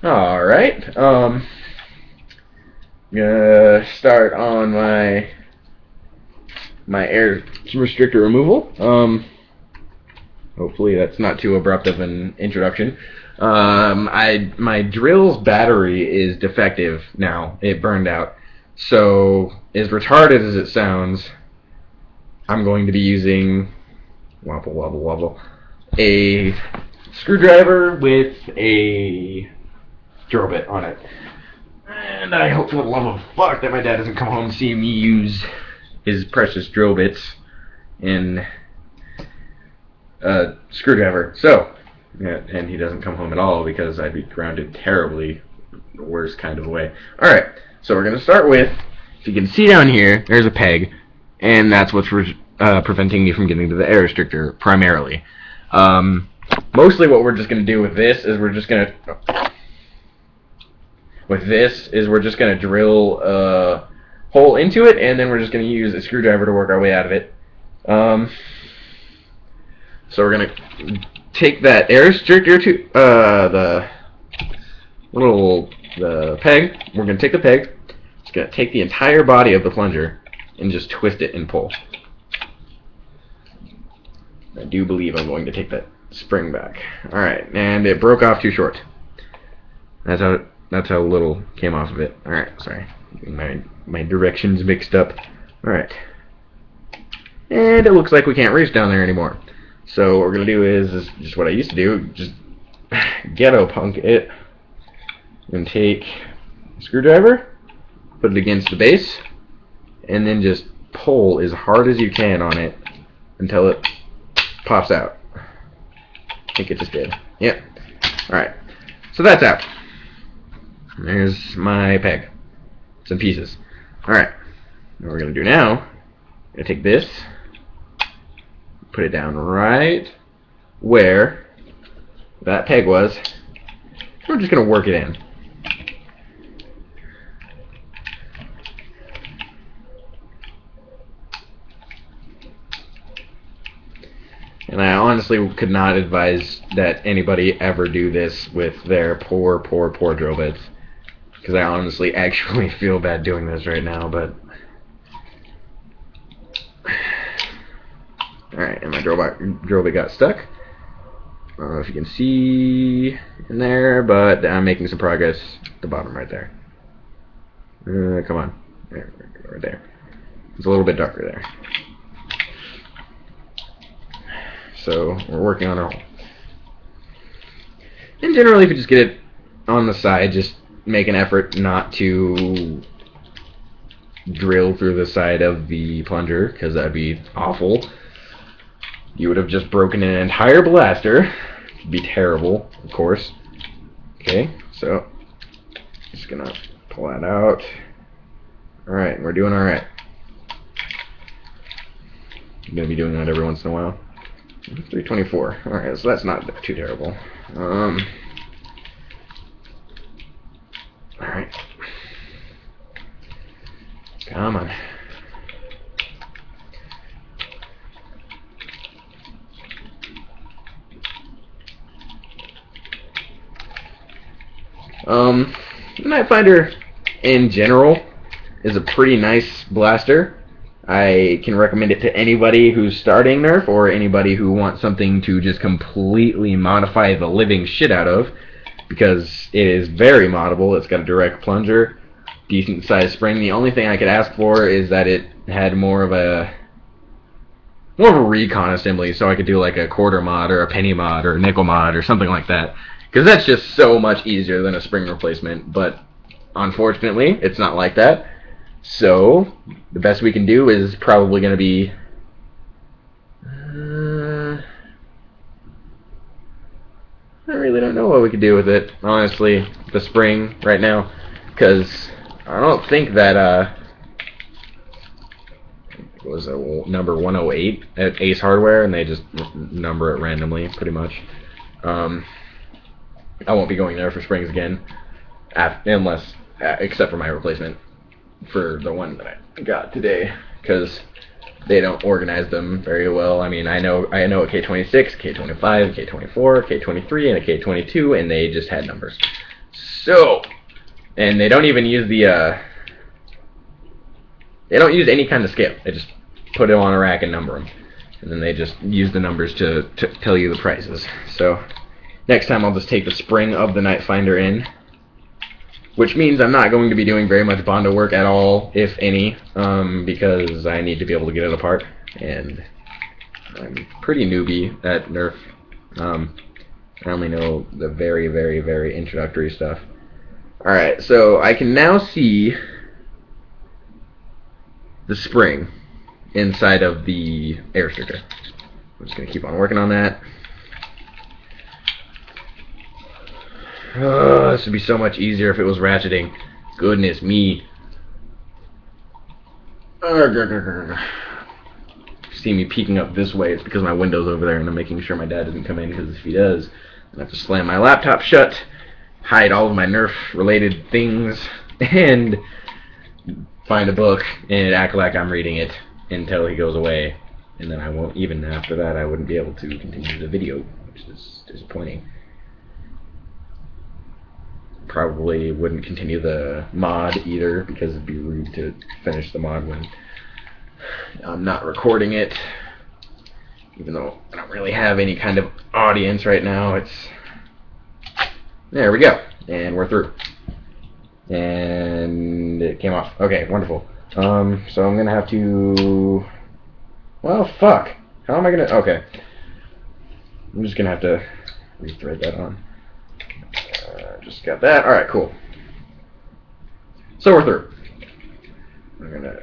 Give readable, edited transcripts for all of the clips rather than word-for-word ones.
All right. Gonna start on my air restrictor removal. Hopefully that's not too abrupt of an introduction. My drill's battery is defective now. It burned out. So, as retarded as it sounds, I'm going to be using wobble wobble wobble a screwdriver with a drill bit on it. And I hope for the love of fuck that my dad doesn't come home and see me use his precious drill bits in a screwdriver. So, yeah, and he doesn't come home at all because I'd be grounded terribly, the worst kind of way. Alright, so we're going to start with, if you can see down here, there's a peg, and that's what's preventing me from getting to the air restrictor, primarily. Mostly what we're just going to do with this is we're just going to... drill a hole into it, and then we're just going to use a screwdriver to work our way out of it. So we're going to take that air restrictor to the peg. We're going to take the peg. Just going to take the entire body of the plunger and just twist it and pull. I do believe I'm going to take that spring back. All right, and it broke off too short. That's how little came off of it. All right, sorry, my directions mixed up. All right, and it looks like we can't reach down there anymore. So what we're gonna do is just what I used to do, just ghetto punk it, and take a screwdriver, put it against the base, and then just pull as hard as you can on it until it pops out. I think it just did. Yep. All right. So that's out. There's my peg. It's in pieces. All right. What we're gonna do now? I'm gonna take this. Put it down right where that peg was. We're just going to work it in. And I honestly could not advise that anybody ever do this with their poor drill bits. Because I honestly actually feel bad doing this right now, but... Alright, and my drill bit got stuck. I don't know if you can see in there, but I'm making some progress at the bottom right there. Come on. There, right there. It's a little bit darker there. So, we're working on our hole. And generally, if you just get it on the side, just make an effort not to drill through the side of the plunger, because that'd be awful. You would have just broken an entire blaster. It'd be terrible, of course. Okay, so just gonna pull that out. Alright, we're doing alright. I'm gonna be doing that every once in a while. 324. Alright, so that's not too terrible. Alright. Come on. The Nitefinder in general is a pretty nice blaster. I can recommend it to anybody who's starting Nerf or anybody who wants something to just completely modify the living shit out of, because it is very moddable. It's got a direct plunger, decent sized spring. The only thing I could ask for is that it had more of a recon assembly, so I could do like a quarter mod or a penny mod or a nickel mod or something like that. Because that's just so much easier than a spring replacement, but unfortunately, it's not like that. So, the best we can do is probably going to be... I really don't know what we could do with it, honestly, the spring right now. Because I don't think that, it was a number 108 at Ace Hardware, and they just number it randomly, pretty much. I won't be going there for springs again, unless, except for my replacement for the one that I got today, because they don't organize them very well. I mean, I know a K26, K25, K24, K23, and a K22, and they just had numbers. So, and they don't even use the, they don't use any kind of scale. They just put them on a rack and number them. And then they just use the numbers to tell you the prices. So, next time I'll just take the spring of the Nitefinder in. Which means I'm not going to be doing very much Bondo work at all, if any, because I need to be able to get it apart. And I'm pretty newbie at Nerf. I only know the very, very, very introductory stuff. Alright, so I can now see the spring inside of the air restrictor. I'm just going to keep on working on that. This would be so much easier if it was ratcheting. Goodness me. See me peeking up this way, it's because my window's over there and I'm making sure my dad doesn't come in, because if he does, I have to slam my laptop shut, hide all of my Nerf related things, and find a book and act like I'm reading it until he goes away, and then I won't, even after that I wouldn't be able to continue the video, which is disappointing. Probably wouldn't continue the mod either, because it'd be rude to finish the mod when I'm not recording it, even though I don't really have any kind of audience right now. There we go, and we're through, and it came off. Okay, wonderful. So I'm gonna have to, well, fuck, how am I gonna, okay, I'm just gonna have to rethread that on. Just got that. Alright, cool. So we're through. I'm going to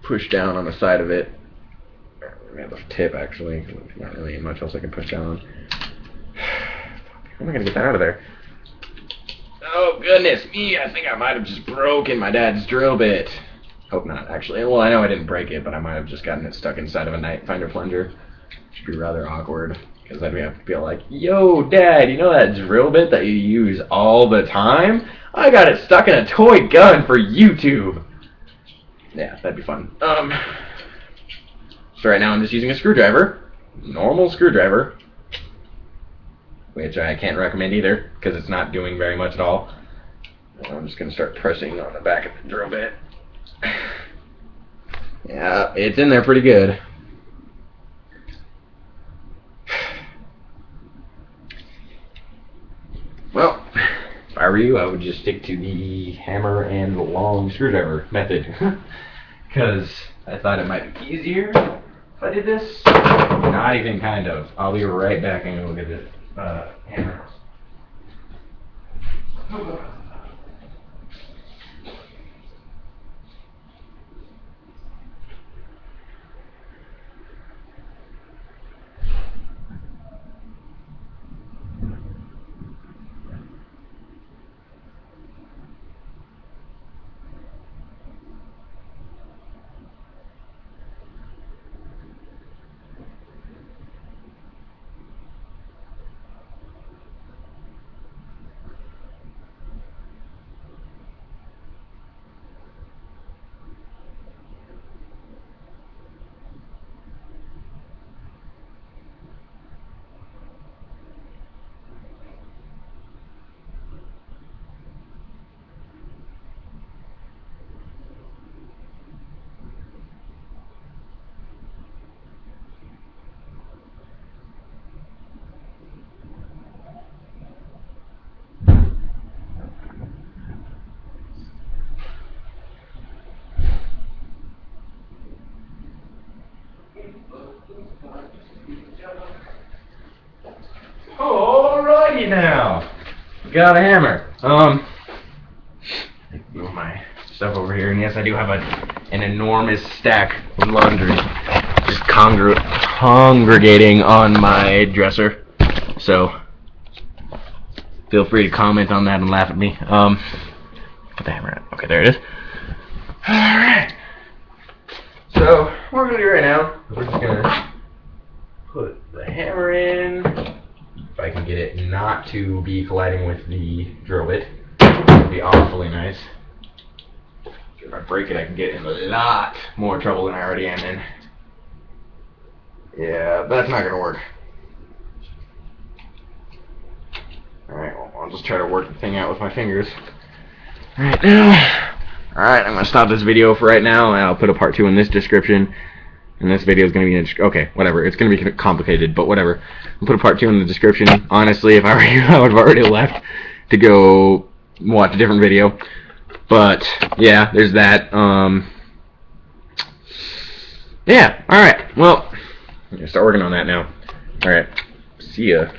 push down on the side of it. We have the tip, actually. There's not really much else I can push down on. How am I going to get that out of there? Oh, goodness me. I think I might have just broken my dad's drill bit. Hope not, actually. Well, I know I didn't break it, but I might have just gotten it stuck inside of a Nitefinder plunger. Should be rather awkward. Because then we have to be like, yo, Dad, you know that drill bit that you use all the time? I got it stuck in a toy gun for YouTube. Yeah, that'd be fun. So right now I'm just using a screwdriver. Normal screwdriver. Which I can't recommend either, because it's not doing very much at all. I'm just going to start pressing on the back of the drill bit. Yeah, it's in there pretty good. Well, if I were you, I would just stick to the hammer and the long screwdriver method. Because I thought it might be easier if I did this. Not even kind of. I'll be right back and look at this hammer. Alrighty now, got a hammer. Move my stuff over here, and yes, I do have an enormous stack of laundry just congregating on my dresser. So feel free to comment on that and laugh at me. Put the hammer in. Okay, there it is. Alright. So what we're gonna do right now, we're just gonna put the hammer in. If I can get it not to be colliding with the drill bit, it would be awfully nice. If I break it, I can get in a lot more trouble than I already am in. Yeah, that's not gonna work. Alright, well, I'll just try to work the thing out with my fingers. Alright, now. Alright, I'm going to stop this video for right now, and I'll put a part 2 in this description. And this video is going to be okay, whatever. It's going to be complicated, but whatever. I'll put a part 2 in the description. Honestly, if I were you, I would have already left to go watch a different video. But, yeah, there's that. Yeah, alright. Well, I'm going to start working on that now. Alright, see ya.